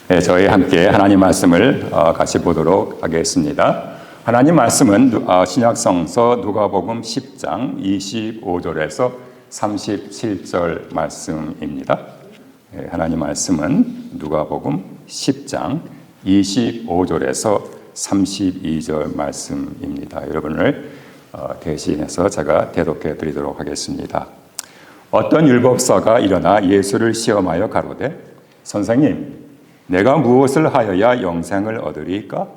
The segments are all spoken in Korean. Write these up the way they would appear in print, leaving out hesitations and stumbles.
네, 저희 함께 하나님 말씀을 같이 보도록 하겠습니다. 하나님 말씀은 신약성서 누가복음 10장 25절에서 37절 말씀입니다. 네, 하나님 말씀은 누가복음 10장 25절에서 32절 말씀입니다. 여러분을 대신해서 제가 대독해 드리도록 하겠습니다. 어떤 율법사가 일어나 예수를 시험하여 가로되 선생님, 내가 무엇을 하여야 영생을 얻으리까?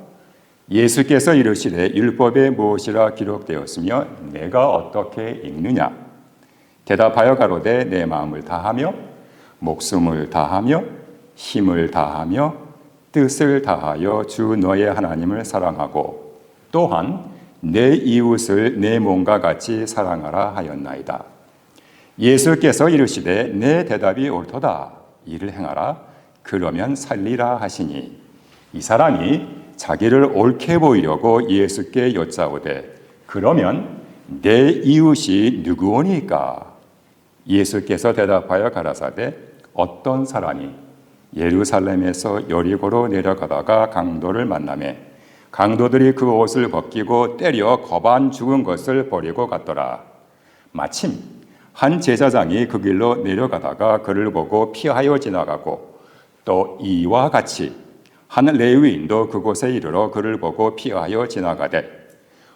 예수께서 이르시되 율법에 무엇이라 기록되었으며 내가 어떻게 읽느냐? 대답하여 가로되 내 마음을 다하며 목숨을 다하며 힘을 다하며 뜻을 다하여 주 너의 하나님을 사랑하고 또한 내 이웃을 내 몸과 같이 사랑하라 하였나이다. 예수께서 이르시되 내 대답이 옳도다. 이를 행하라. 그러면 살리라 하시니 이 사람이 자기를 옳게 보이려고 예수께 여짜오되 그러면 내 이웃이 누구오니까? 예수께서 대답하여 가라사대 어떤 사람이 예루살렘에서 여리고로 내려가다가 강도를 만나매 강도들이 그 옷을 벗기고 때려 거반 죽은 것을 버리고 갔더라. 마침 한 제사장이 그 길로 내려가다가 그를 보고 피하여 지나가고 또 이와 같이 한 레위인도 그곳에 이르러 그를 보고 피하여 지나가되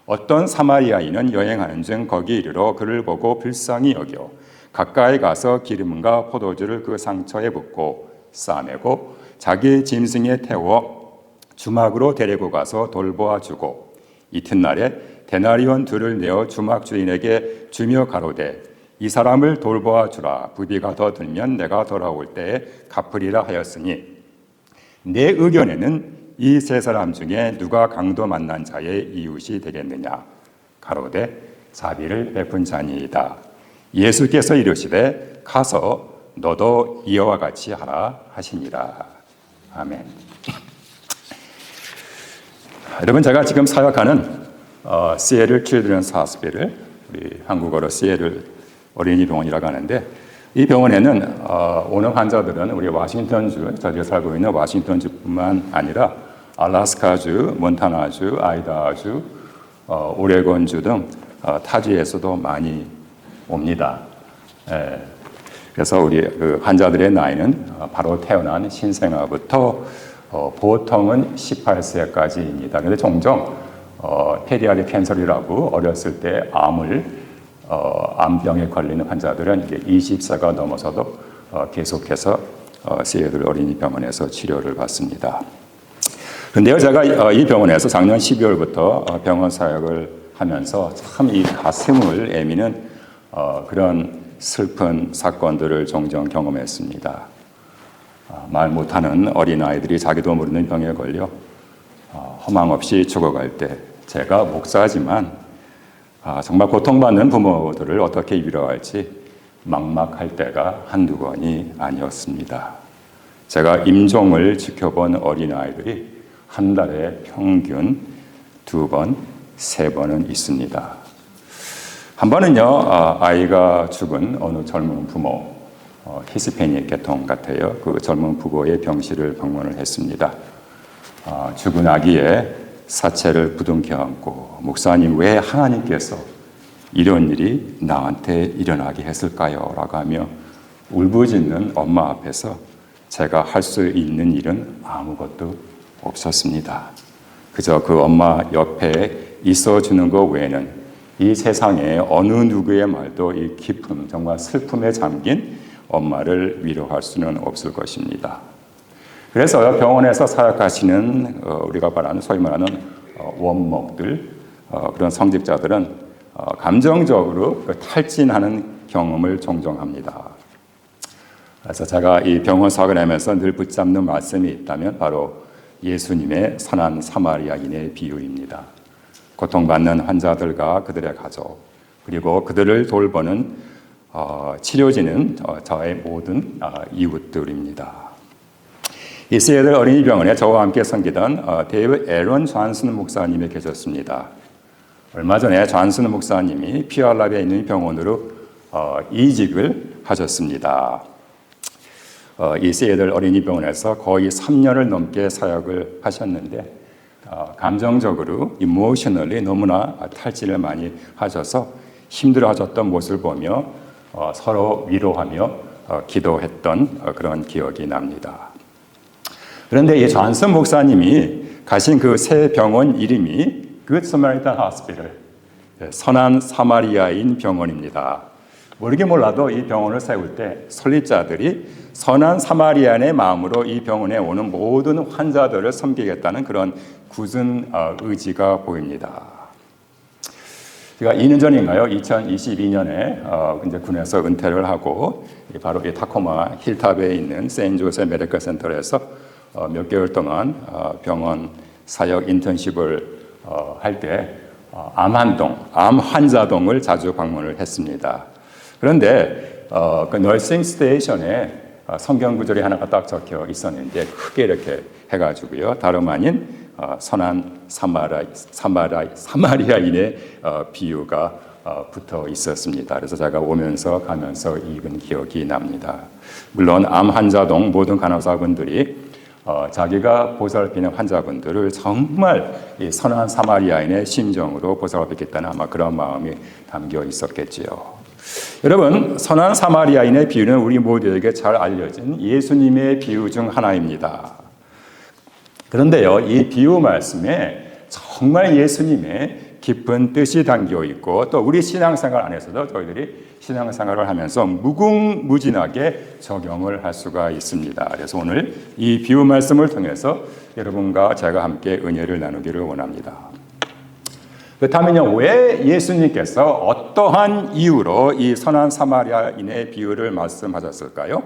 어떤 사마리아인은 여행하는 중 거기 이르러 그를 보고 불쌍히 여겨 가까이 가서 기름과 포도주를 그 상처에 붓고 싸매고 자기 짐승에 태워 주막으로 데리고 가서 돌보아 주고 이튿날에 데나리온 둘을 내어 주막 주인에게 주며 가로되 이 사람을 돌보아 주라. 부비가 더 들면 내가 돌아올 때에 갚으리라 하였으니 내 의견에는 이 세 사람 중에 누가 강도 만난 자의 이웃이 되겠느냐? 가로되 자비를 베푼 자니이다. 예수께서 이르시되 가서 너도 이와 같이 하라 하시니라. 아멘. 여러분, 제가 지금 사역하는 시애틀 칠드런스 하스피를, 우리 한국어로 시애틀 어린이 병원이라고 하는데, 이 병원에는 오는 환자들은 우리 워싱턴주, 저희가 살고 있는 워싱턴주뿐만 아니라 알래스카주, 몬타나주, 아이다주, 오레곤주 등 타주에서도 많이 옵니다. 그래서 우리 그 환자들의 나이는 바로 태어난 신생아부터 보통은 18세까지입니다. 그런데 종종 페리아리 캔서리라고 어렸을 때 암병에 걸리는 환자들은 이제 20세가 넘어서도 계속해서 시애틀 어린이병원에서 치료를 받습니다. 그런데요, 제가 이 병원에서 작년 12월부터 병원 사역을 하면서 참 이 가슴을 애미는 그런 슬픈 사건들을 종종 경험했습니다. 말 못하는 어린아이들이 자기도 모르는 병에 걸려 허망 없이 죽어갈 때 제가 목사지만 정말 고통받는 부모들을 어떻게 위로할지 막막할 때가 한두 번이 아니었습니다. 제가 임종을 지켜본 어린아이들이 한 달에 평균 2번, 3번은 있습니다. 한 번은요, 아이가 죽은 어느 젊은 부모, 히스패닉 계통 같아요. 그 젊은 부부의 병실을 방문을 했습니다. 죽은 아기의 사체를 부둥켜 안고 목사님, 왜 하나님께서 이런 일이 나한테 일어나게 했을까요? 라고 하며 울부짖는 엄마 앞에서 제가 할 수 있는 일은 아무것도 없었습니다. 그저 그 엄마 옆에 있어주는 것 외에는 이 세상에 어느 누구의 말도 이 깊은 정말 슬픔에 잠긴 엄마를 위로할 수는 없을 것입니다. 그래서 병원에서 사역하시는 우리가 말하는 소위 말하는 원목들, 그런 성직자들은 감정적으로 탈진하는 경험을 종종 합니다. 그래서 제가 이 병원 사역을 하면서 늘 붙잡는 말씀이 있다면 바로 예수님의 선한 사마리아인의 비유입니다. 고통받는 환자들과 그들의 가족, 그리고 그들을 돌보는 치료진은 저의 모든 이웃들입니다. 이 시애틀 어린이병원에 저와 함께 섬기던 데이비드 에런 존슨 목사님이 계셨습니다. 얼마 전에 존슨 목사님이 피알라비에 있는 병원으로 이직을 하셨습니다. 이 세이들 어린이병원에서 거의 3년을 넘게 사역을 하셨는데 감정적으로 이모셔널리 너무나 탈진을 많이 하셔서 힘들어하셨던 모습을 보며 서로 위로하며 기도했던 그런 기억이 납니다. 그런데 이 존슨 목사님이 가신 그 새 병원 이름이 Good Samaritan Hospital, 선한 사마리아인 병원입니다. 모르게 몰라도 이 병원을 세울 때 설립자들이 선한 사마리아인의 마음으로 이 병원에 오는 모든 환자들을 섬기겠다는 그런 굳은 의지가 보입니다. 제가 2년 전인가요? 2022년에 이제 군에서 은퇴를 하고 바로 이 타코마 힐탑에 있는 세인조세 메디컬 센터에서 몇 개월 동안 병원 사역 인턴십을 할 때 암 환자동을 자주 방문을 했습니다. 그런데 그 너싱 스테이션에 성경 구절이 하나가 딱 적혀 있었는데 크게 이렇게 해가지고요. 다름 아닌 선한 사마리아인의 비유가 붙어 있었습니다. 그래서 제가 오면서 가면서 읽은 기억이 납니다. 물론 암 환자동 모든 간호사분들이 자기가 보살피는 환자분들을 정말 이 선한 사마리아인의 심정으로 보살피겠다는 아마 그런 마음이 담겨 있었겠지요. 여러분, 선한 사마리아인의 비유는 우리 모두에게 잘 알려진 예수님의 비유 중 하나입니다. 그런데요, 이 비유 말씀에 정말 예수님의 깊은 뜻이 담겨 있고 또 우리 신앙생활 안에서도 저희들이 신앙생활을 하면서 무궁무진하게 적용을 할 수가 있습니다. 그래서 오늘 이 비유 말씀을 통해서 여러분과 제가 함께 은혜를 나누기를 원합니다. 그렇다면요, 왜 예수님께서 어떠한 이유로 이 선한 사마리아인의 비유를 말씀하셨을까요?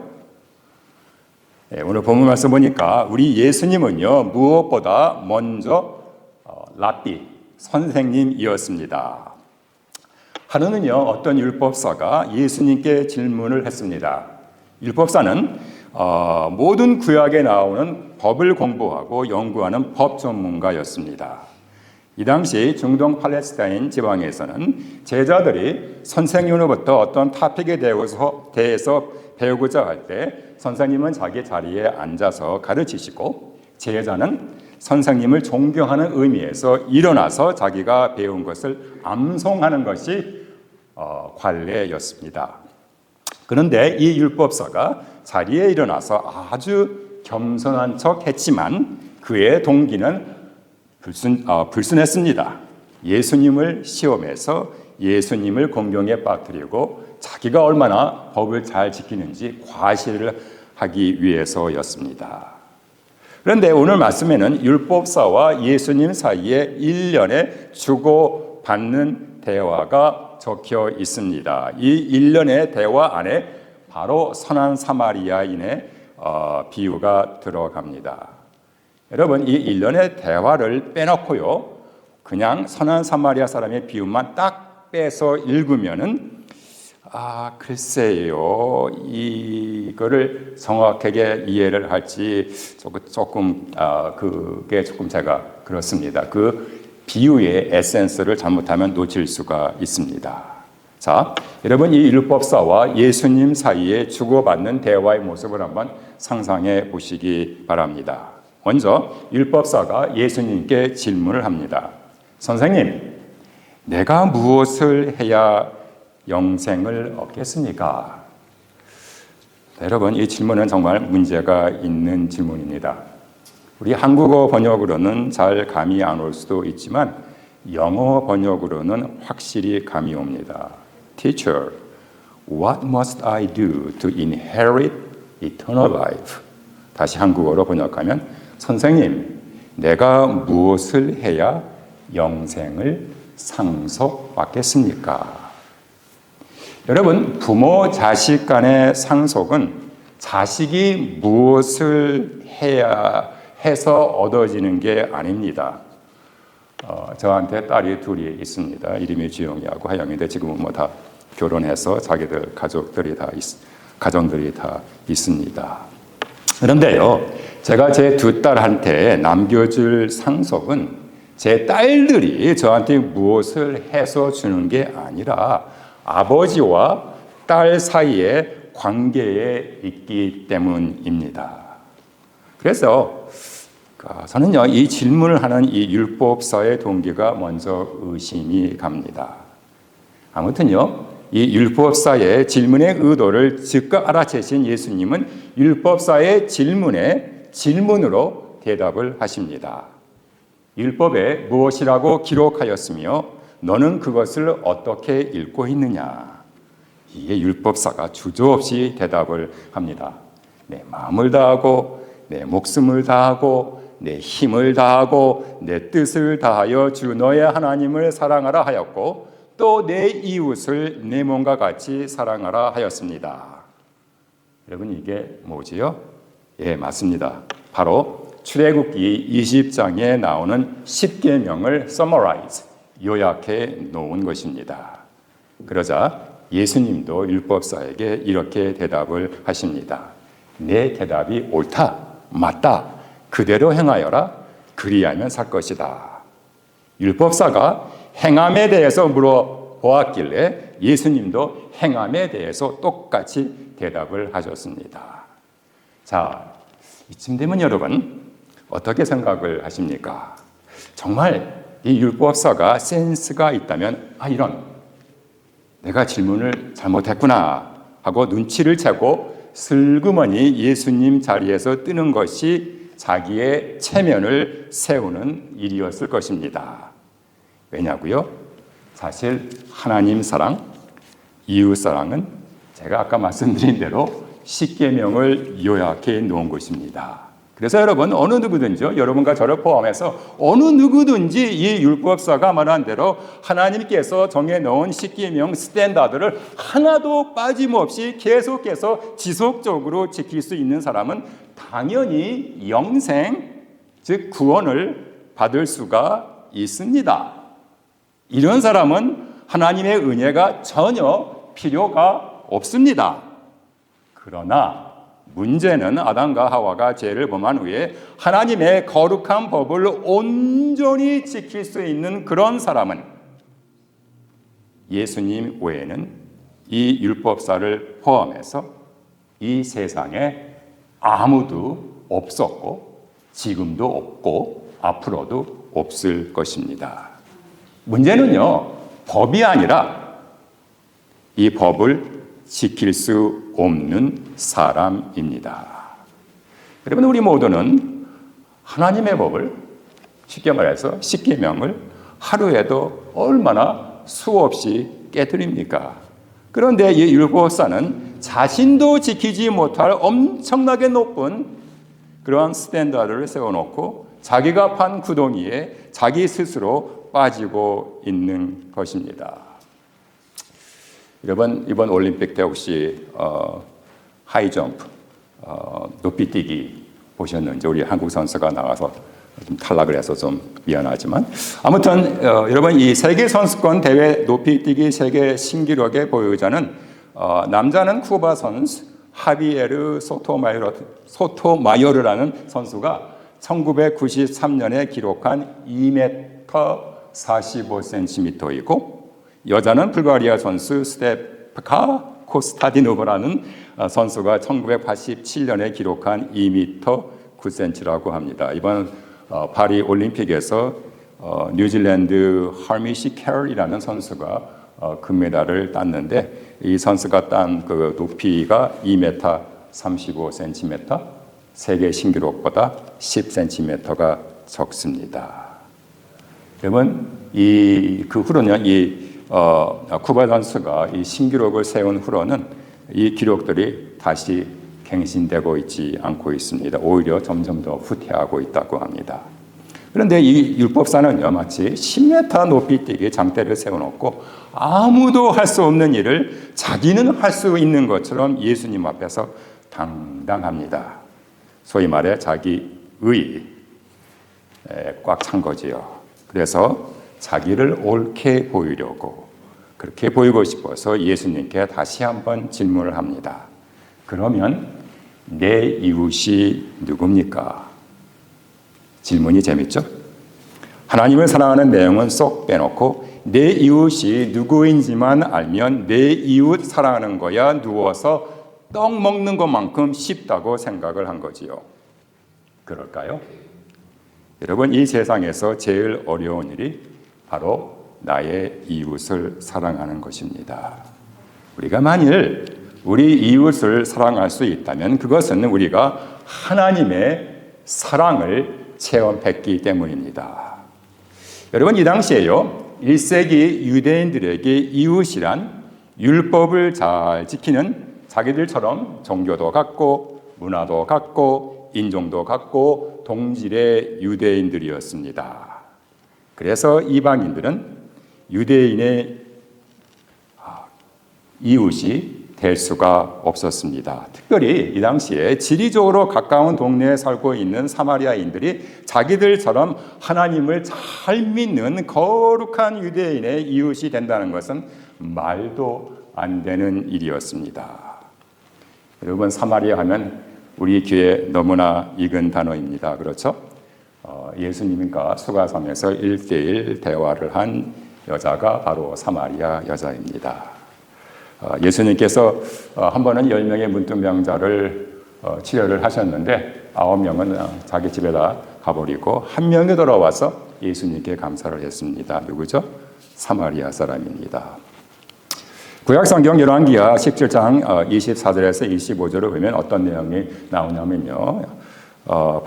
오늘 본문 말씀 보니까 우리 예수님은요, 무엇보다 먼저 랍비, 선생님이었습니다. 하루는요, 어떤 율법사가 예수님께 질문을 했습니다. 율법사는 모든 구약에 나오는 법을 공부하고 연구하는 법 전문가였습니다. 이 당시 중동 팔레스타인 지방에서는 제자들이 선생님으로부터 어떤 토픽에 대해서 배우고자 할 때 선생님은 자기 자리에 앉아서 가르치시고 제자는 선생님을 존경하는 의미에서 일어나서 자기가 배운 것을 암송하는 것이 관례였습니다. 그런데 이 율법사가 자리에 일어나서 아주 겸손한 척 했지만 그의 동기는 불순했습니다. 예수님을 시험해서 예수님을 공경에 빠뜨리고 자기가 얼마나 법을 잘 지키는지 과시를 하기 위해서였습니다. 그런데 오늘 말씀에는 율법사와 예수님 사이에 일련의 주고받는 대화가 적혀 있습니다. 이 일련의 대화 안에 바로 선한 사마리아인의 비유가 들어갑니다. 여러분, 이 일련의 대화를 빼놓고요, 그냥 선한 사마리아 사람의 비유만 딱 빼서 읽으면은 글쎄요, 이거를 정확하게 이해를 할지 조금 그게 조금 제가 그렇습니다. 그 비유의 에센스를 잘못하면 놓칠 수가 있습니다. 자, 여러분, 이 율법사와 예수님 사이에 주고받는 대화의 모습을 한번 상상해 보시기 바랍니다. 먼저 율법사가 예수님께 질문을 합니다. 선생님, 내가 무엇을 해야 영생을 얻겠습니까? 여러분, 이 질문은 정말 문제가 있는 질문입니다. 우리 한국어 번역으로는 잘 감이 안 올 수도 있지만 영어 번역으로는 확실히 감이 옵니다. Teacher, what must I do to inherit eternal life? 다시 한국어로 번역하면 선생님, 내가 무엇을 해야 영생을 상속받겠습니까? 여러분, 부모 자식 간의 상속은 자식이 무엇을 해야 해서 얻어지는 게 아닙니다. 저한테 딸이 둘이 있습니다. 이름이 주영이하고 하영인데 지금은 뭐 다 결혼해서 자기들 가정들이 다 있습니다. 그런데요, 제가 제 두 딸한테 남겨줄 상속은 제 딸들이 저한테 무엇을 해서 주는 게 아니라 아버지와 딸 사이에 관계에 있기 때문입니다. 그래서 저는요, 이 질문을 하는 이 율법사의 동기가 먼저 의심이 갑니다. 아무튼요, 이 율법사의 질문의 의도를 즉각 알아채신 예수님은 율법사의 질문에 질문으로 대답을 하십니다. 율법에 무엇이라고 기록하였으며 너는 그것을 어떻게 읽고 있느냐? 이게 율법사가 주저없이 대답을 합니다. 내 마음을 다하고 내 목숨을 다하고 내 힘을 다하고 내 뜻을 다하여 주 너의 하나님을 사랑하라 하였고 또 내 이웃을 내 몸과 같이 사랑하라 하였습니다. 여러분 이게 뭐지요? 예, 맞습니다. 바로 출애굽기 20장에 나오는 10계명을 summarize, 요약해 놓은 것입니다. 그러자 예수님도 율법사에게 이렇게 대답을 하십니다. 내 대답이 옳다, 맞다, 그대로 행하여라, 그리하면 살 것이다. 율법사가 행함에 대해서 물어보았길래 예수님도 행함에 대해서 똑같이 대답을 하셨습니다. 자, 이쯤 되면 여러분 어떻게 생각을 하십니까? 정말 이 율법사가 센스가 있다면 이런 내가 질문을 잘못했구나 하고 눈치를 채고 슬그머니 예수님 자리에서 뜨는 것이 자기의 체면을 세우는 일이었을 것입니다. 왜냐고요? 사실 하나님 사랑, 이웃 사랑은 제가 아까 말씀드린 대로 10계명을 요약해 놓은 것입니다. 그래서 여러분 어느 누구든지요, 여러분과 저를 포함해서 어느 누구든지 이 율법사가 말한 대로 하나님께서 정해놓은 10계명 스탠다드를 하나도 빠짐없이 계속해서 지속적으로 지킬 수 있는 사람은 당연히 영생, 즉 구원을 받을 수가 있습니다. 이런 사람은 하나님의 은혜가 전혀 필요가 없습니다. 그러나 문제는 아담과 하와가 죄를 범한 후에 하나님의 거룩한 법을 온전히 지킬 수 있는 그런 사람은 예수님 외에는 이 율법사를 포함해서 이 세상에 아무도 없었고 지금도 없고 앞으로도 없을 것입니다. 문제는요, 법이 아니라 이 법을 지킬 수 없는 사람입니다. 여러분 우리 모두는 하나님의 법을 쉽게 말해서 10계명을 하루에도 얼마나 수없이 깨뜨립니까? 그런데 이 율법사는 자신도 지키지 못할 엄청나게 높은 그러한 스탠다드를 세워놓고 자기가 판 구덩이에 자기 스스로 빠지고 있는 것입니다. 여러분 이번 올림픽 때 혹시 하이점프 높이뛰기 보셨는지? 우리 한국 선수가 나와서 좀 탈락을 해서 좀 미안하지만 아무튼 여러분 이 세계 선수권 대회 높이뛰기 세계 신기록의 보유자는 남자는 쿠바 선수 하비에르 소토마요르라는 선수가 1993년에 기록한 2m 45cm이고 여자는 불가리아 선수 스테프카 코스타디노브라는 선수가 1987년에 기록한 2m 9cm라고 합니다. 이번 파리 올림픽에서 뉴질랜드 하미시 캐럴이라는 선수가 금메달을 땄는데 이 선수가 딴 그 높이가 2m 35cm, 세계 신기록보다 10cm가 적습니다. 여러분 그 후로는 쿠바 선수가 이 신기록을 세운 후로는 이 기록들이 다시 갱신되고 있지 않고 있습니다. 오히려 점점 더 후퇴하고 있다고 합니다. 그런데 이 율법사는요, 마치 10m 높이뛰기 장대를 세워놓고 아무도 할 수 없는 일을 자기는 할 수 있는 것처럼 예수님 앞에서 당당합니다. 소위 말해 자기 의 꽉 찬 거지요. 그래서 자기를 옳게 보이려고 그렇게 보이고 싶어서 예수님께 다시 한번 질문을 합니다. 그러면 내 이웃이 누굽니까? 질문이 재밌죠? 하나님을 사랑하는 내용은 쏙 빼놓고 내 이웃이 누구인지만 알면 내 이웃 사랑하는 거야 누워서 떡 먹는 것만큼 쉽다고 생각을 한 거지요. 그럴까요? 여러분, 이 세상에서 제일 어려운 일이 바로 나의 이웃을 사랑하는 것입니다. 우리가 만일 우리 이웃을 사랑할 수 있다면 그것은 우리가 하나님의 사랑을 체험했기 때문입니다. 여러분, 이 당시에요, 1세기 유대인들에게 이웃이란 율법을 잘 지키는 자기들처럼 종교도 갖고 문화도 갖고 인종도 갖고 동질의 유대인들이었습니다. 그래서 이방인들은 유대인의 이웃이 될 수가 없었습니다. 특별히 이 당시에 지리적으로 가까운 동네에 살고 있는 사마리아인들이 자기들처럼 하나님을 잘 믿는 거룩한 유대인의 이웃이 된다는 것은 말도 안 되는 일이었습니다. 여러분, 사마리아 하면 우리 귀에 너무나 익은 단어입니다. 그렇죠? 예수님과 수가섬에서 1대1 대화를 한 여자가 바로 사마리아 여자입니다. 예수님께서 한 번은 10명의 문둥병자를 치료를 하셨는데 9명은 자기 집에다 가버리고 한 명이 돌아와서 예수님께 감사를 했습니다. 누구죠? 사마리아 사람입니다. 구약성경 열왕기하 17장 24절에서 25절을 보면 어떤 내용이 나오냐면요,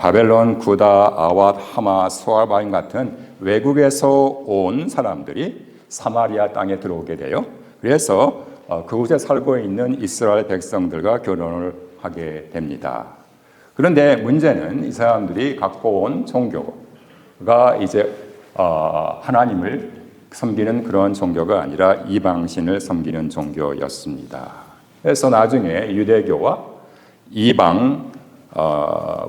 바벨론, 구다, 아왓, 하마, 소알바임 같은 외국에서 온 사람들이 사마리아 땅에 들어오게 돼요. 그래서 그곳에 살고 있는 이스라엘 백성들과 결혼을 하게 됩니다. 그런데 문제는 이 사람들이 갖고 온 종교가 이제 하나님을 섬기는 그런 종교가 아니라 이방신을 섬기는 종교였습니다. 그래서 나중에 유대교와 이방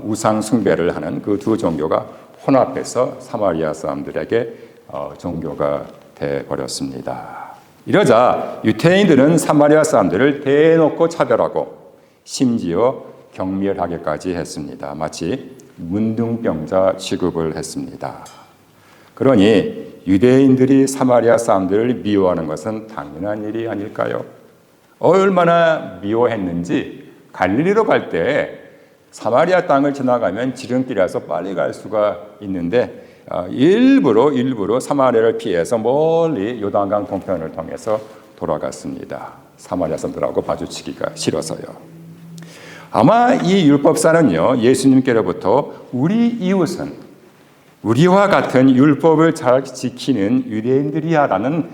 우상 숭배를 하는 그 두 종교가 혼합해서 사마리아 사람들에게 종교가 되어버렸습니다. 이러자 유태인들은 사마리아 사람들을 대놓고 차별하고 심지어 경멸하기까지 했습니다. 마치 문둥병자 취급을 했습니다. 그러니 유대인들이 사마리아 사람들을 미워하는 것은 당연한 일이 아닐까요? 얼마나 미워했는지 갈릴리로 갈 때 사마리아 땅을 지나가면 지름길이라서 빨리 갈 수가 있는데 일부러 사마리아를 피해서 멀리 요단강 동편을 통해서 돌아갔습니다. 사마리아 사람들하고 마주치기가 싫어서요. 아마 이 율법사는요, 예수님께로부터 우리 이웃은 우리와 같은 율법을 잘 지키는 유대인들이야라는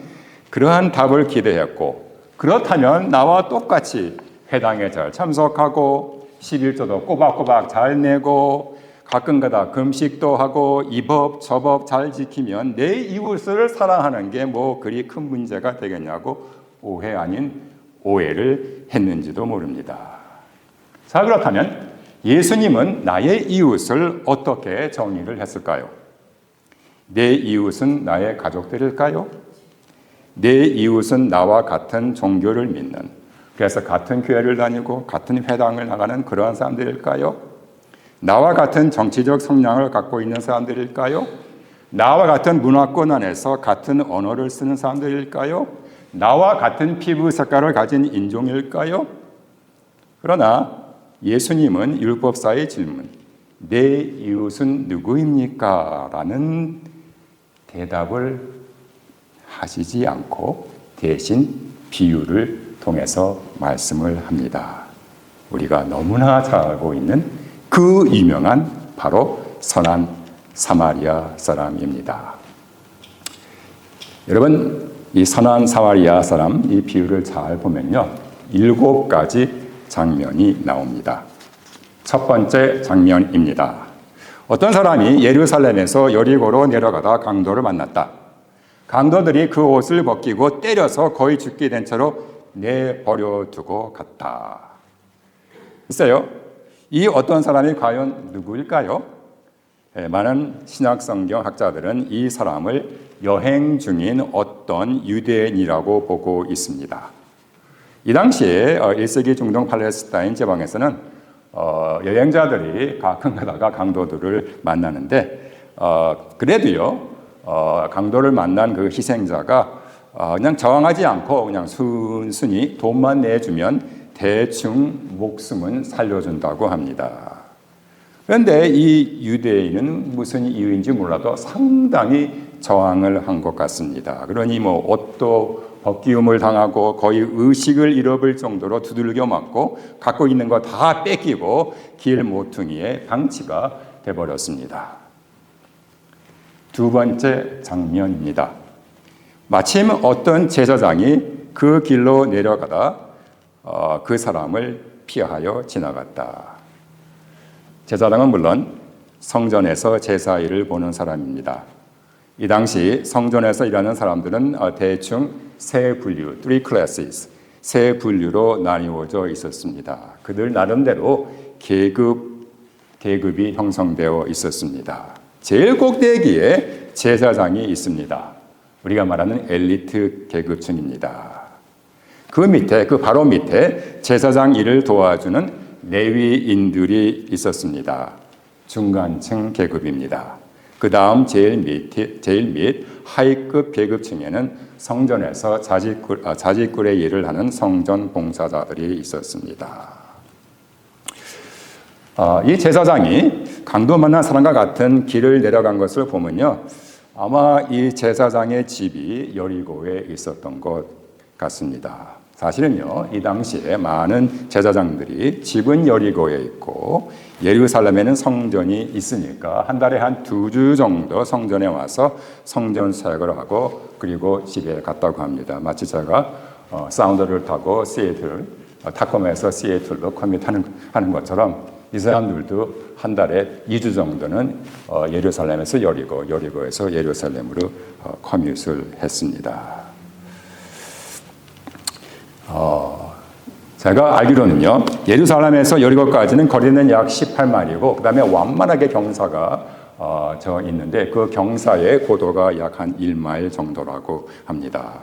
그러한 답을 기대했고, 그렇다면 나와 똑같이 회당에 잘 참석하고 11조도 꼬박꼬박 잘 내고 가끔가다 금식도 하고 이 법 저 법 잘 지키면 내 이웃을 사랑하는 게 뭐 그리 큰 문제가 되겠냐고 오해 아닌 오해를 했는지도 모릅니다. 자, 그렇다면 예수님은 나의 이웃을 어떻게 정의를 했을까요? 내 이웃은 나의 가족들일까요? 내 이웃은 나와 같은 종교를 믿는, 그래서 같은 교회를 다니고 같은 회당을 나가는 그러한 사람들일까요? 나와 같은 정치적 성향을 갖고 있는 사람들일까요? 나와 같은 문화권 안에서 같은 언어를 쓰는 사람들일까요? 나와 같은 피부 색깔을 가진 인종일까요? 그러나 예수님은 율법사의 질문, 내 이웃은 누구입니까? 라는 대답을 하시지 않고 대신 비유를 통해서 말씀을 합니다. 우리가 너무나 잘 알고 있는 그 유명한 바로 선한 사마리아 사람입니다. 여러분, 이 선한 사마리아 사람 이 비유를 잘 보면요, 7가지 장면이 나옵니다. 첫 번째 장면입니다. 어떤 사람이 예루살렘에서 여리고로 내려가다 강도를 만났다. 강도들이 그 옷을 벗기고 때려서 거의 죽게 된 채로 내버려 두고 갔다. 글쎄요, 이 어떤 사람이 과연 누구일까요? 많은 신약성경 학자들은 이 사람을 여행 중인 어떤 유대인이라고 보고 있습니다. 이 당시에 1세기 중동 팔레스타인 지방에서는 여행자들이 가끔 가다가 강도들을 만나는데 그래도요, 강도를 만난 그 희생자가 그냥 저항하지 않고 그냥 순순히 돈만 내주면 대충 목숨은 살려준다고 합니다. 그런데 이 유대인은 무슨 이유인지 몰라도 상당히 저항을 한 것 같습니다. 그러니 옷도 벗기움을 당하고 거의 의식을 잃어버릴 정도로 두들겨 맞고 갖고 있는 거 다 뺏기고 길 모퉁이에 방치가 돼버렸습니다. 두 번째 장면입니다. 마침 어떤 제사장이 그 길로 내려가다 그 사람을 피하여 지나갔다. 제사장은 물론 성전에서 제사 일을 보는 사람입니다. 이 당시 성전에서 일하는 사람들은 대충 세 분류, 3 classes, 세 분류로 나뉘어져 있었습니다. 그들 나름대로 계급이 형성되어 있었습니다. 제일 꼭대기에 제사장이 있습니다. 우리가 말하는 엘리트 계급층입니다. 그 바로 밑에 제사장 일을 도와주는 레위인들이 있었습니다. 중간층 계급입니다. 그 다음 제일 밑 하위급 계급층에는 성전에서 자직굴의 일을 하는 성전 봉사자들이 있었습니다. 이 제사장이 강도 만난 사람과 같은 길을 내려간 것을 보면요, 아마 이 제사장의 집이 여리고에 있었던 것 같습니다. 사실은요, 이 당시에 많은 제사장들이 집은 여리고에 있고 예루살렘에는 성전이 있으니까 한 달에 한 2주 정도 성전에 와서 성전 사역을 하고 그리고 집에 갔다고 합니다. 마치 제가 사운드를 타고 타코마에서 시애틀로 커밋하는 것처럼 이 사람들도 한 달에 2주 정도는 예루살렘에서 여리고에서 예루살렘으로 커밋을 했습니다. 제가 알기로는요, 예루살렘에서 여리고까지는 거리는 약 18마일이고, 그 다음에 완만하게 경사가 저 있는데, 그 경사의 고도가 약 한 1마일 정도라고 합니다.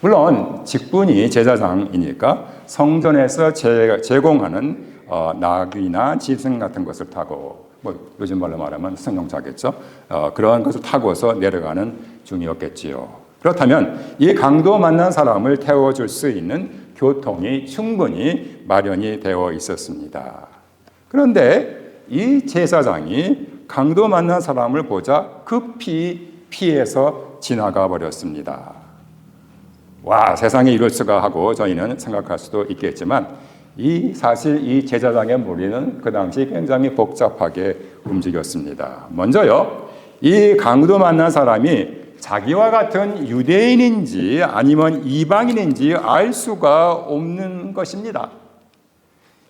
물론, 직분이 제사장이니까 성전에서 제공하는 나귀나 짐승 같은 것을 타고, 요즘 말로 말하면 승용차겠죠? 그런 것을 타고서 내려가는 중이었겠지요. 그렇다면 이 강도 만난 사람을 태워줄 수 있는 교통이 충분히 마련이 되어 있었습니다. 그런데 이 제사장이 강도 만난 사람을 보자 급히 피해서 지나가 버렸습니다. 와, 세상에 이럴 수가 하고 저희는 생각할 수도 있겠지만 사실 이 제사장의 머리는 그 당시 굉장히 복잡하게 움직였습니다. 먼저요, 이 강도 만난 사람이 자기와 같은 유대인인지 아니면 이방인인지 알 수가 없는 것입니다.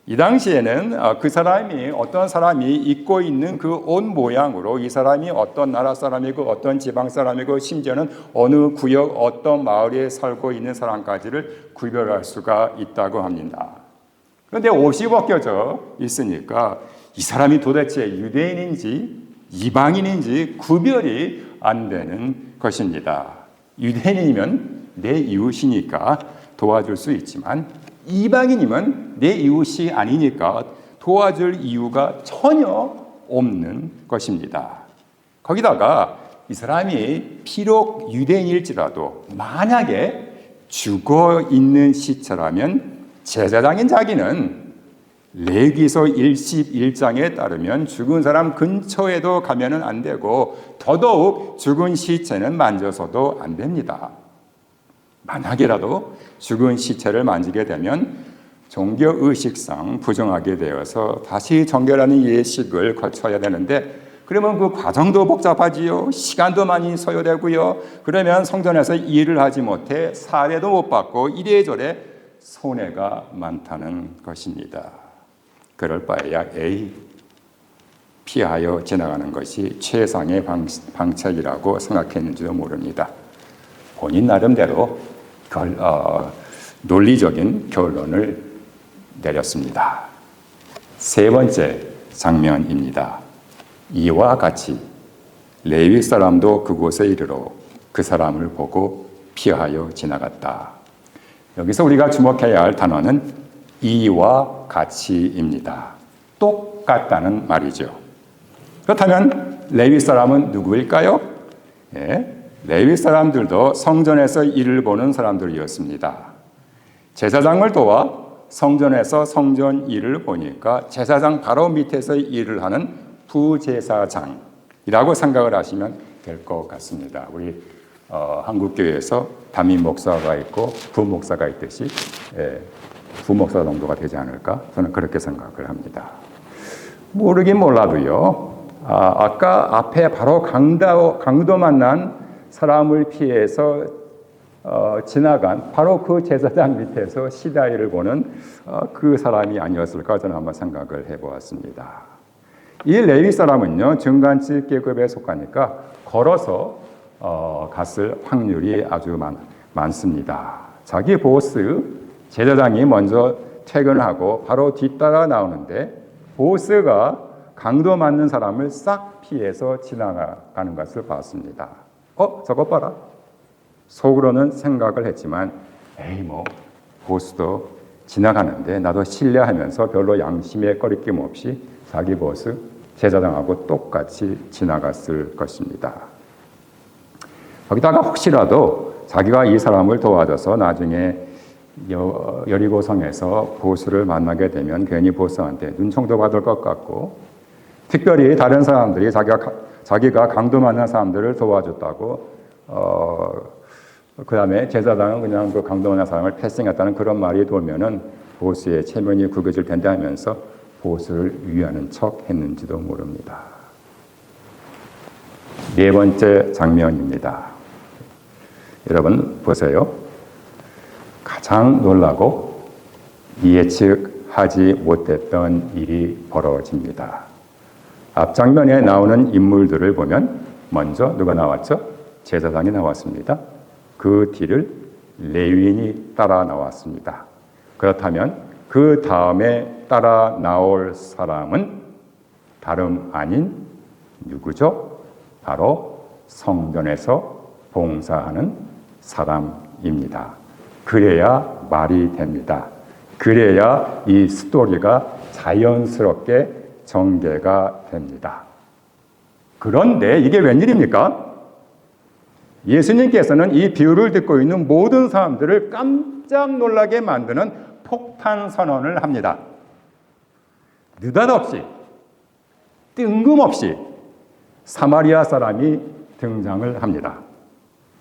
이 당시에는 어떤 사람이 입고 있는 그 옷 모양으로 이 사람이 어떤 나라 사람이고 어떤 지방 사람이고 심지어는 어느 구역 어떤 마을에 살고 있는 사람까지를 구별할 수가 있다고 합니다. 그런데 옷이 벗겨져 있으니까 이 사람이 도대체 유대인인지 이방인인지 구별이 안 되는 것입니다. 유대인이면 내 이웃이니까 도와줄 수 있지만 이방인이면 내 이웃이 아니니까 도와줄 이유가 전혀 없는 것입니다. 거기다가 이 사람이 비록 유대인일지라도 만약에 죽어 있는 시체라면 제사장인 자기는 레위기서 11장에 따르면 죽은 사람 근처에도 가면은 안 되고 더더욱 죽은 시체는 만져서도 안 됩니다. 만약이라도 죽은 시체를 만지게 되면 종교의식상 부정하게 되어서 다시 정결하는 예식을 거쳐야 되는데 그러면 그 과정도 복잡하지요. 시간도 많이 소요되고요. 그러면 성전에서 일을 하지 못해 사례도 못 받고 이래저래 손해가 많다는 것입니다. 그럴 바에야 피하여 지나가는 것이 최상의 방책이라고 생각했는지도 모릅니다. 본인 나름대로 논리적인 결론을 내렸습니다. 세 번째 장면입니다. 이와 같이 레위 사람도 그곳에 이르러 그 사람을 보고 피하여 지나갔다. 여기서 우리가 주목해야 할 단어는 이와 같이입니다. 똑같다는 말이죠. 그렇다면 레위 사람은 누구일까요? 레위 사람들도 성전에서 일을 보는 사람들이었습니다. 제사장을 도와 성전에서 성전 일을 보니까 제사장 바로 밑에서 일을 하는 부제사장이라고 생각을 하시면 될 것 같습니다. 우리 한국교회에서 담임 목사가 있고 부목사가 있듯이 부목사 정도가 되지 않을까? 저는 그렇게 생각을 합니다. 모르긴 몰라도요. 아까 앞에 바로 강도 만난 사람을 피해서 지나간 바로 그 제사장 밑에서 시다이를 보는 그 사람이 아니었을까 저는 한번 생각을 해보았습니다. 이 레위 사람은요 중간집 계급에 속하니까 걸어서 갔을 확률이 아주 많습니다. 자기 보스 제사장이 먼저 퇴근하고 바로 뒤따라 나오는데 보스가 강도 맞는 사람을 싹 피해서 지나가는 것을 봤습니다. 저것 봐라. 속으로는 생각을 했지만 에이 뭐 보스도 지나가는데 나도 신뢰하면서 별로 양심에 꺼리낌 없이 자기 보스 제사장하고 똑같이 지나갔을 것입니다. 거기다가 혹시라도 자기가 이 사람을 도와줘서 나중에 여리고성에서 보스를 만나게 되면 괜히 보스한테 눈총도 받을 것 같고 특별히 다른 사람들이 자기가 강도 만난 사람들을 도와줬다고 그 다음에 제사장은 그냥 그 강도 만난 사람을 패싱했다는 그런 말이 돌면은 보스의 체면이 구겨질 텐데 하면서 보스를 위하는 척 했는지도 모릅니다. 네 번째 장면입니다. 여러분 보세요. 가장 놀라고 예측하지 못했던 일이 벌어집니다. 앞장면에 나오는 인물들을 보면 먼저 누가 나왔죠? 제사장이 나왔습니다. 그 뒤를 레위인이 따라 나왔습니다. 그렇다면 그 다음에 따라 나올 사람은 다름 아닌 누구죠? 바로 성전에서 봉사하는 사람입니다. 그래야 말이 됩니다. 그래야 이 스토리가 자연스럽게 전개가 됩니다. 그런데 이게 웬일입니까? 예수님께서는 이 비유를 듣고 있는 모든 사람들을 깜짝 놀라게 만드는 폭탄 선언을 합니다. 느닷없이 뜬금없이 사마리아 사람이 등장을 합니다.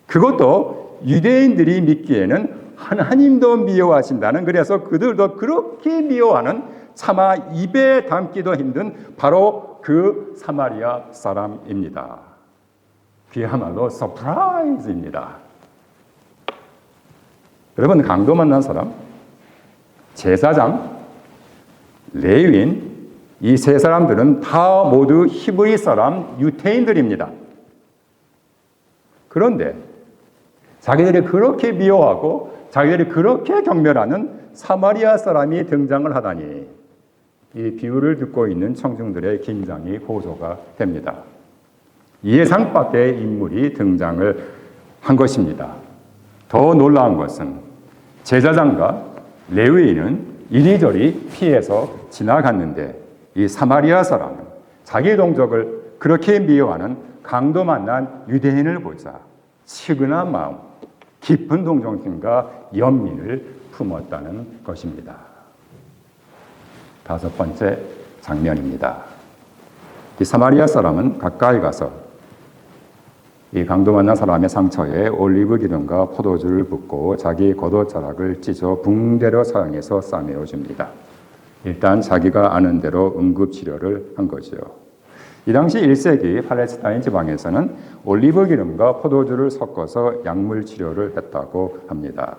그것도 유대인들이 믿기에는 하나님도 미워하신다는, 그래서 그들도 그렇게 미워하는 차마 입에 담기도 힘든 바로 그 사마리아 사람입니다. 그야말로 서프라이즈입니다. 여러분, 강도 만난 사람, 제사장, 레위인, 이 세 사람들은 다 모두 히브리 사람, 유대인들입니다. 그런데 자기들이 그렇게 미워하고 자기들이 그렇게 경멸하는 사마리아 사람이 등장을 하다니 이 비유를 듣고 있는 청중들의 긴장이 고조가 됩니다. 예상 밖의 인물이 등장을 한 것입니다. 더 놀라운 것은 제사장과 레위인은 이리저리 피해서 지나갔는데 이 사마리아 사람은 자기 동족을 그렇게 미워하는 강도 만난 유대인을 보자 치근한 마음, 깊은 동정심과 연민을 품었다는 것입니다. 다섯 번째 장면입니다. 이 사마리아 사람은 가까이 가서 이 강도 만난 사람의 상처에 올리브 기름과 포도주를 붓고 자기 겉옷자락을 찢어 붕대로 사용해서 싸매어 줍니다. 일단 자기가 아는 대로 응급치료를 한 거죠. 이 당시 1세기 팔레스타인 지방에서는 올리브 기름과 포도주를 섞어서 약물 치료를 했다고 합니다.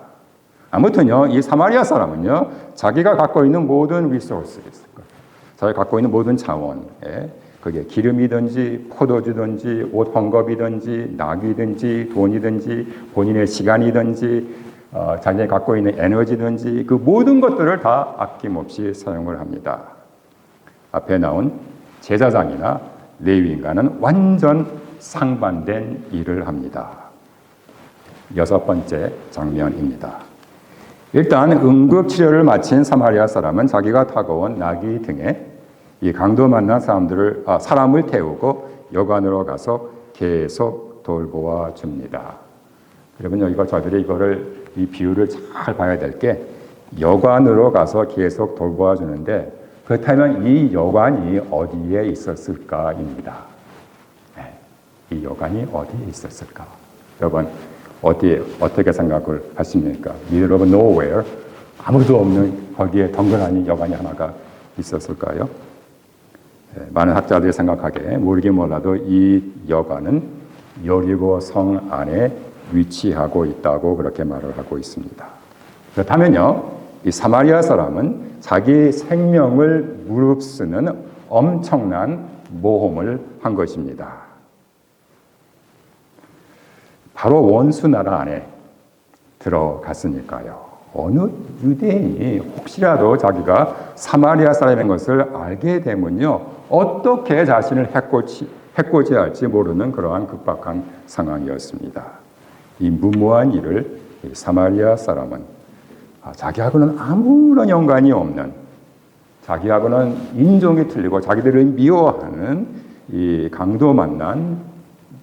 아무튼요, 이 사마리아 사람은요, 자기가 갖고 있는 모든 리소스, 자기가 갖고 있는 모든 자원, 그게 기름이든지 포도주든지 옷 헝겊이든지 낙이든지 돈이든지 본인의 시간이든지 자기가 갖고 있는 에너지든지 그 모든 것들을 다 아낌없이 사용을 합니다. 앞에 나온 제사장이나 레위인과는 완전 상반된 일을 합니다. 여섯 번째 장면입니다. 일단 응급치료를 마친 사마리아 사람은 자기가 타고 온 나귀 등에 이 강도 만난 사람을 태우고 여관으로 가서 계속 돌보아 줍니다. 여러분, 여기가 저들이 이 비유를 잘 봐야 될 게 여관으로 가서 계속 돌보아주는데 그렇다면 이 여관이 어디에 있었을까입니다. 네, 이 여관이 어디에 있었을까? 여러분 어떻게 생각을 하십니까? Middle of nowhere, 아무도 없는 거기에 덩그러니 여관이 하나가 있었을까요? 네, 많은 학자들이 생각하기에 모르긴 몰라도 이 여관은 여리고 성 안에 위치하고 있다고 그렇게 말을 하고 있습니다. 그렇다면요, 이 사마리아 사람은 자기 생명을 무릅쓰는 엄청난 모험을 한 것입니다. 바로 원수 나라 안에 들어갔으니까요. 어느 유대인이 혹시라도 자기가 사마리아 사람인 것을 알게 되면요, 어떻게 자신을 해코지할지 모르는 그러한 급박한 상황이었습니다. 이 무모한 일을 사마리아 사람은 자기하고는 아무런 연관이 없는, 자기하고는 인종이 틀리고 자기들을 미워하는 이 강도 만난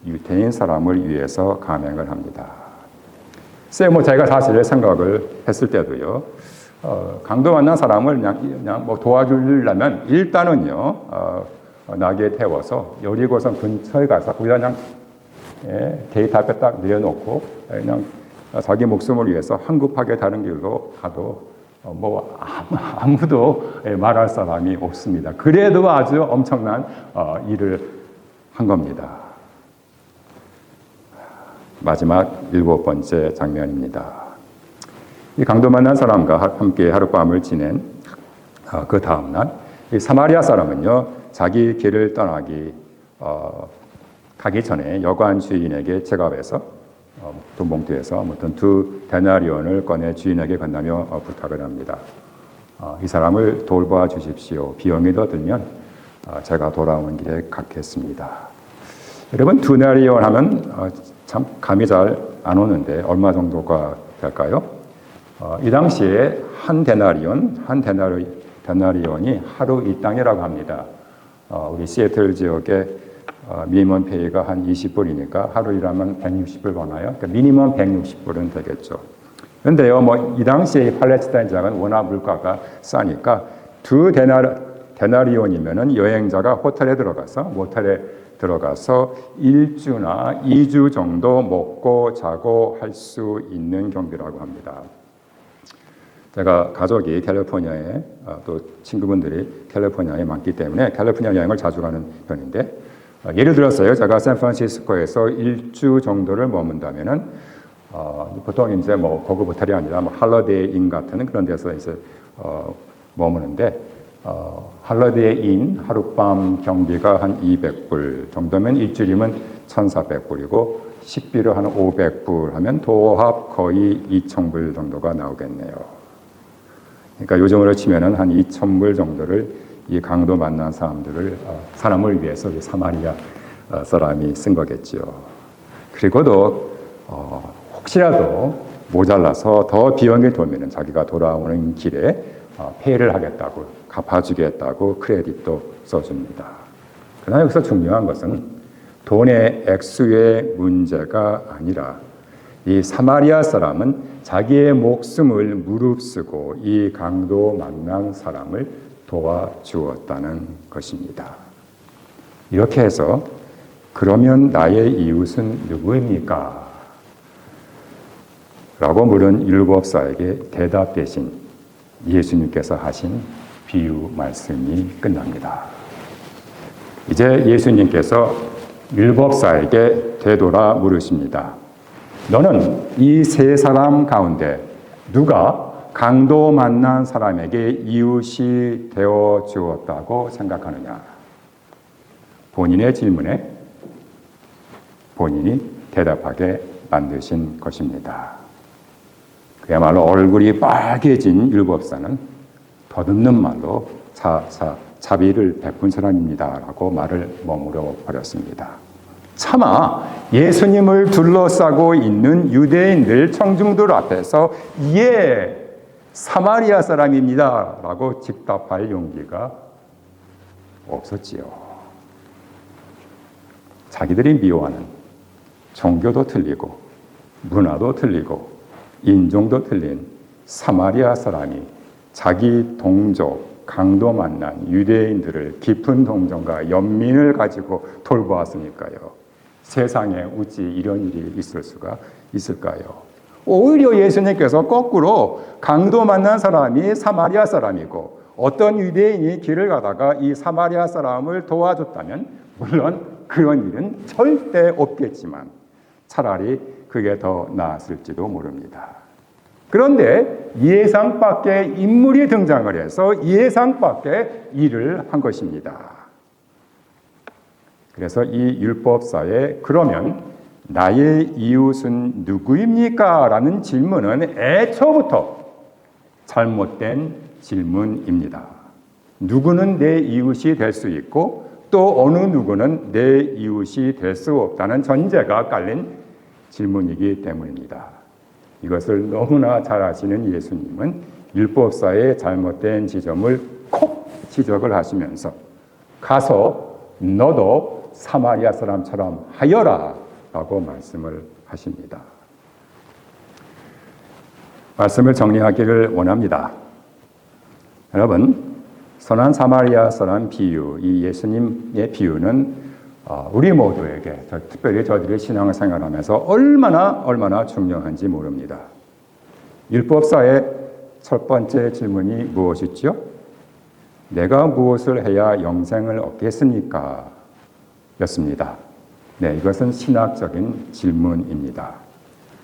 유대인 사람을 위해서 감행을 합니다. 제가 사실 생각을 했을 때도요, 강도 만난 사람을 그냥 뭐 도와주려면 일단은요, 나귀에 태워서 여리고성 근처에 가서 거기다 그냥 게이트 앞에 딱 내려놓고 그냥 자기 목숨을 위해서 황급하게 다른 길로 가도 뭐 아무도 말할 사람이 없습니다. 그래도 아주 엄청난 일을 한 겁니다. 마지막 7번째 장면입니다. 이 강도 만난 사람과 함께 하룻밤을 지낸 그 다음날 이 사마리아 사람은요, 자기 길을 떠나기 가기 전에 여관 주인에게 제갑에서 돈봉투에서 어떤 2데나리온을 꺼내 주인에게 건네며 부탁을 합니다. 이 사람을 돌봐 주십시오. 비용이 더 들면 제가 돌아오는 길에 갚겠습니다. 여러분, 2데나리온 하면 참 감이 잘 안 오는데 얼마 정도가 될까요? 이 당시에 한 데나리온이 하루 이 땅이라고 합니다. 우리 시애틀 지역에 미니멈 페이가 한 20불이니까 하루 일하면 160불 버나요? 그러니까 미니멈 160불은 되겠죠. 그런데요, 뭐 이 당시에 팔레스타인 지역은 워낙 물가가 싸니까 2데나리온이면은 여행자가 호텔에 들어가서 모텔에 들어가서 1주나 2주 정도 먹고 자고 할 수 있는 경비라고 합니다. 제가 가족이 캘리포니아에 또 친구분들이 캘리포니아에 많기 때문에 캘리포니아 여행을 자주 가는 편인데, 예를 들었어요. 제가 샌프란시스코에서 1주 정도를 머문다면은 보통 이제 뭐 고급 호텔이 아니라 뭐 할러데이 인 같은 그런 데서 이제 머무는데, 할러데이 인 하룻밤 경비가 한 200불 정도면 일주일이면 1,400불이고 식비로 한 500불 하면 도합 거의 2,000불 정도가 나오겠네요. 그러니까 요즘으로 치면은 한 2,000불 정도를 이 강도 만난 사람을 위해서 사마리아 사람이 쓴 거겠죠. 그리고도 혹시라도 모자라서 더 비용이 돌면은 자기가 돌아오는 길에 페이를 하겠다고, 갚아주겠다고 크레딧도 써줍니다. 그러나 여기서 중요한 것은 돈의 액수의 문제가 아니라 이 사마리아 사람은 자기의 목숨을 무릅쓰고 이 강도 만난 사람을 도와주었다는 것입니다. 이렇게 해서 그러면 나의 이웃은 누구입니까? 라고 물은 율법사에게 대답 대신 예수님께서 하신 비유 말씀이 끝납니다. 이제 예수님께서 율법사에게 되돌아 물으십니다. 너는 이 세 사람 가운데 누가 강도 만난 사람에게 이웃이 되어 주었다고 생각하느냐? 본인의 질문에 본인이 대답하게 만드신 것입니다. 그야말로 얼굴이 빨개진 율법사는 더듬는 말로 자비를 베푼 사람입니다 라고 말을 머무러 버렸습니다. 차마 예수님을 둘러싸고 있는 유대인들, 청중들 앞에서 예, 사마리아 사람입니다 라고 직답할 용기가 없었지요. 자기들이 미워하는 종교도 틀리고 문화도 틀리고 인종도 틀린 사마리아 사람이 자기 동족, 강도 만난 유대인들을 깊은 동정과 연민을 가지고 돌보았으니까요. 세상에 어찌 이런 일이 있을 수가 있을까요? 오히려 예수님께서 거꾸로 강도 만난 사람이 사마리아 사람이고 어떤 유대인이 길을 가다가 이 사마리아 사람을 도와줬다면 물론 그런 일은 절대 없겠지만 차라리 그게 더 나았을지도 모릅니다. 그런데 예상 밖의 인물이 등장을 해서 예상 밖의 일을 한 것입니다. 그래서 이 율법사에 그러면 나의 이웃은 누구입니까? 라는 질문은 애초부터 잘못된 질문입니다. 누구는 내 이웃이 될 수 있고 또 어느 누구는 내 이웃이 될 수 없다는 전제가 깔린 질문이기 때문입니다. 이것을 너무나 잘 아시는 예수님은 율법사의 잘못된 지점을 콕 지적을 하시면서 가서 너도 사마리아 사람처럼 하여라 라고 말씀을 하십니다. 말씀을 정리하기를 원합니다. 여러분, 선한 사마리아 사람 비유, 이 예수님의 비유는 우리 모두에게, 특별히 저들이 신앙생활하면서 얼마나 중요한지 모릅니다. 율법사의 첫 번째 질문이 무엇이죠? 내가 무엇을 해야 영생을 얻겠습니까? 였습니다. 네, 이것은 신학적인 질문입니다.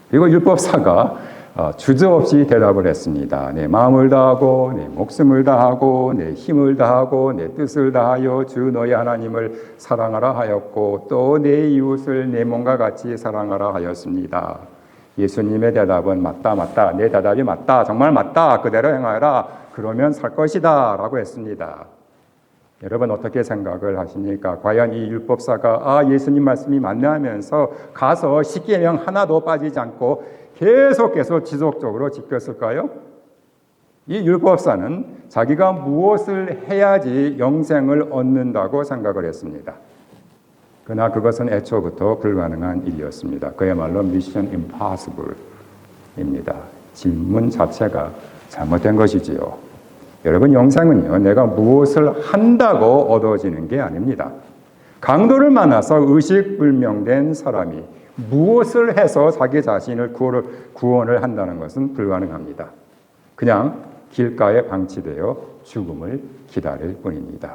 그리고 율법사가 주저없이 대답을 했습니다. 내 마음을 다하고 내 목숨을 다하고 내 힘을 다하고 내 뜻을 다하여 주 너희 하나님을 사랑하라 하였고 또 내 이웃을 내 몸과 같이 사랑하라 하였습니다. 예수님의 대답은 맞다. 내 대답이 맞다. 정말 맞다. 그대로 행하여라. 그러면 살 것이다. 라고 했습니다. 여러분 어떻게 생각을 하십니까? 과연 이 율법사가 예수님 말씀이 맞네 하면서 가서 십계명 하나도 빠지지 않고 계속해서 지속적으로 지켰을까요? 이 율법사는 자기가 무엇을 해야지 영생을 얻는다고 생각을 했습니다. 그러나 그것은 애초부터 불가능한 일이었습니다. 그야말로 미션 임파서블입니다. 질문 자체가 잘못된 것이지요. 여러분 영생은요, 내가 무엇을 한다고 얻어지는 게 아닙니다. 강도를 만나서 의식불명된 사람이 무엇을 해서 자기 자신을 구원을 한다는 것은 불가능합니다. 그냥 길가에 방치되어 죽음을 기다릴 뿐입니다.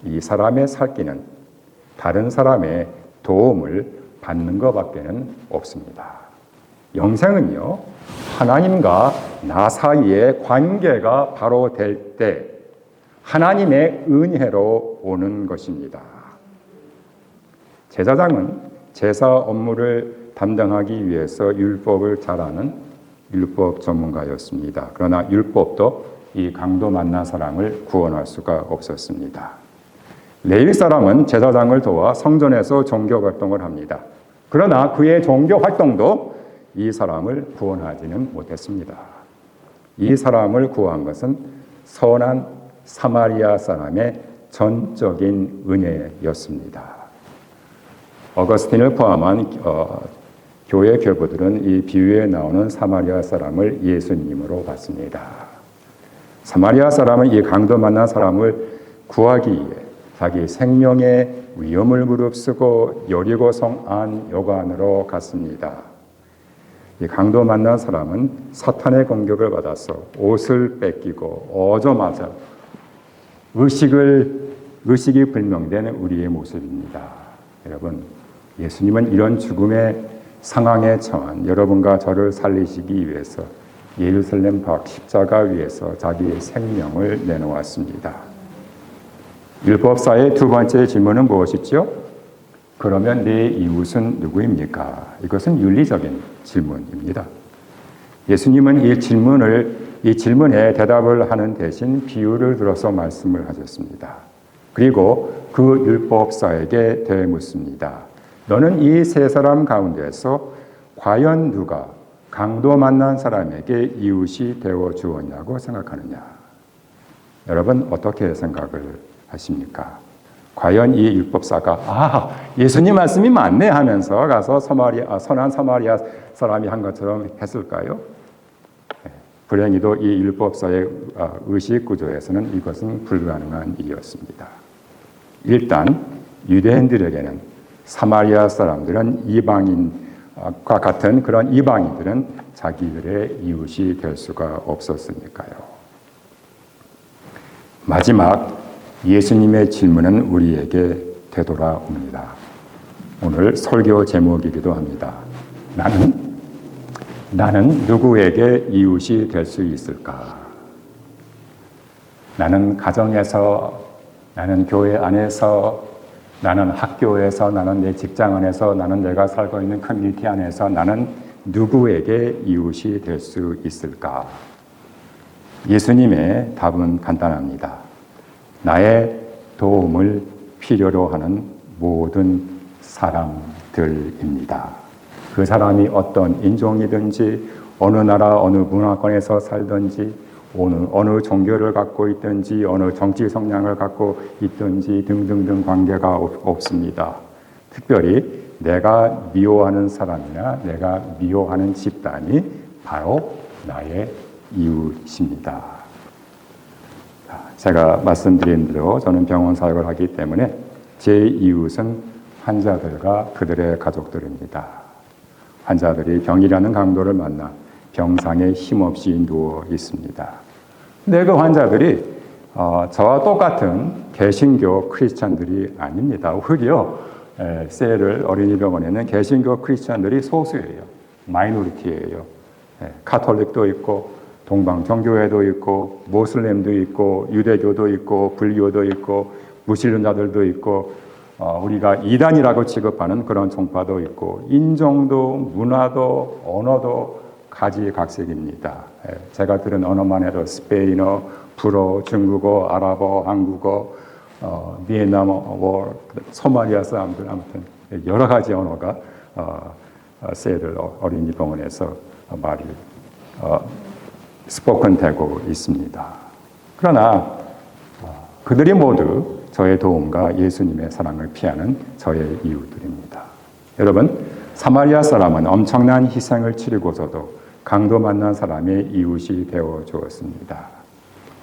이 사람의 살기는 다른 사람의 도움을 받는 것밖에는 없습니다. 영생은요, 하나님과 나 사이의 관계가 바로 될 때 하나님의 은혜로 오는 것입니다. 제사장은 제사 업무를 담당하기 위해서 율법을 잘 아는 율법 전문가였습니다. 그러나 율법도 이 강도 만난 사람을 구원할 수가 없었습니다. 레위 사람은 제사장을 도와 성전에서 종교 활동을 합니다. 그러나 그의 종교 활동도 이 사람을 구원하지는 못했습니다. 이 사람을 구한 것은 선한 사마리아 사람의 전적인 은혜였습니다. 어거스틴을 포함한 교회 교부들은 이 비유에 나오는 사마리아 사람을 예수님으로 봤습니다. 사마리아 사람은 이 강도 만난 사람을 구하기 위해 자기 생명의 위험을 무릅쓰고 여리고성 안 여관으로 갔습니다. 이 강도 만난 사람은 사탄의 공격을 받아서 옷을 뺏기고 오자마자 의식이 불명된 우리의 모습입니다. 여러분, 예수님은 이런 죽음의 상황에 처한 여러분과 저를 살리시기 위해서 예루살렘 밖 십자가 위에서 자기의 생명을 내놓았습니다. 율법사의 두 번째 질문은 무엇이죠? 그러면 내 이웃은 누구입니까? 이것은 윤리적인 질문입니다. 예수님은 이 질문에 대답을 하는 대신 비유를 들어서 말씀을 하셨습니다. 그리고 그 율법사에게 되묻습니다. 너는 이 세 사람 가운데서 과연 누가 강도 만난 사람에게 이웃이 되어 주었냐고 생각하느냐? 여러분 어떻게 생각을 하십니까? 과연 이 율법사가 예수님 말씀이 맞네 하면서 가서 선한 사마리아 사람이 한 것처럼 했을까요? 불행히도 이 율법사의 의식 구조에서는 이것은 불가능한 일이었습니다. 일단 유대인들에게는 사마리아 사람들은 이방인과 같은 그런 이방인들은 자기들의 이웃이 될 수가 없었으니까요. 마지막 예수님의 질문은 우리에게 되돌아옵니다. 오늘 설교 제목이기도 합니다. 나는 누구에게 이웃이 될 수 있을까? 나는 가정에서, 나는 교회 안에서, 나는 학교에서, 나는 내 직장 안에서, 나는 내가 살고 있는 커뮤니티 안에서 나는 누구에게 이웃이 될 수 있을까? 예수님의 답은 간단합니다. 나의 도움을 필요로 하는 모든 사람들입니다. 그 사람이 어떤 인종이든지 어느 나라 어느 문화권에서 살든지 어느 종교를 갖고 있든지 어느 정치 성향을 갖고 있든지 등등등 관계가 없습니다. 특별히 내가 미워하는 사람이나 내가 미워하는 집단이 바로 나의 이웃입니다. 제가 말씀드린 대로 저는 병원 사역을 하기 때문에 제 이웃은 환자들과 그들의 가족들입니다. 환자들이 병이라는 강도를 만나 병상에 힘없이 누워 있습니다. 근데 그 환자들이 저와 똑같은 개신교 크리스찬들이 아닙니다. 오히려 셀을 어린이병원에는 개신교 크리스찬들이 소수예요. 마이너리티예요. 카톨릭도 있고 동방정교회도 있고 모슬렘도 있고 유대교도 있고 불교도 있고 무신론자들도 있고 우리가 이단이라고 취급하는 그런 종파도 있고 인종도 문화도 언어도 가지각색입니다. 제가 들은 언어만 해도 스페인어, 불어, 중국어, 아랍어, 한국어, 비엔나어, 소말리아 사람들 아무튼 여러 가지 언어가 세들 어린이 병원에서 말이 스포컨 되고 있습니다. 그러나 그들이 모두 저의 도움과 예수님의 사랑을 피하는 저의 이웃들입니다. 여러분, 사마리아 사람은 엄청난 희생을 치르고서도 강도 만난 사람의 이웃이 되어 주었습니다.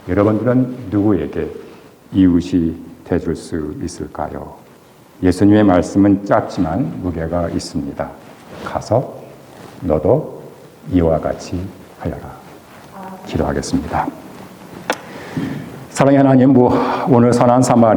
여러분들은 누구에게 이웃이 되줄 수 있을까요? 예수님의 말씀은 짧지만 무게가 있습니다. 가서 너도 이와 같이 하여라. 기도하겠습니다. 사랑의 하나님, 오늘 선한 사마리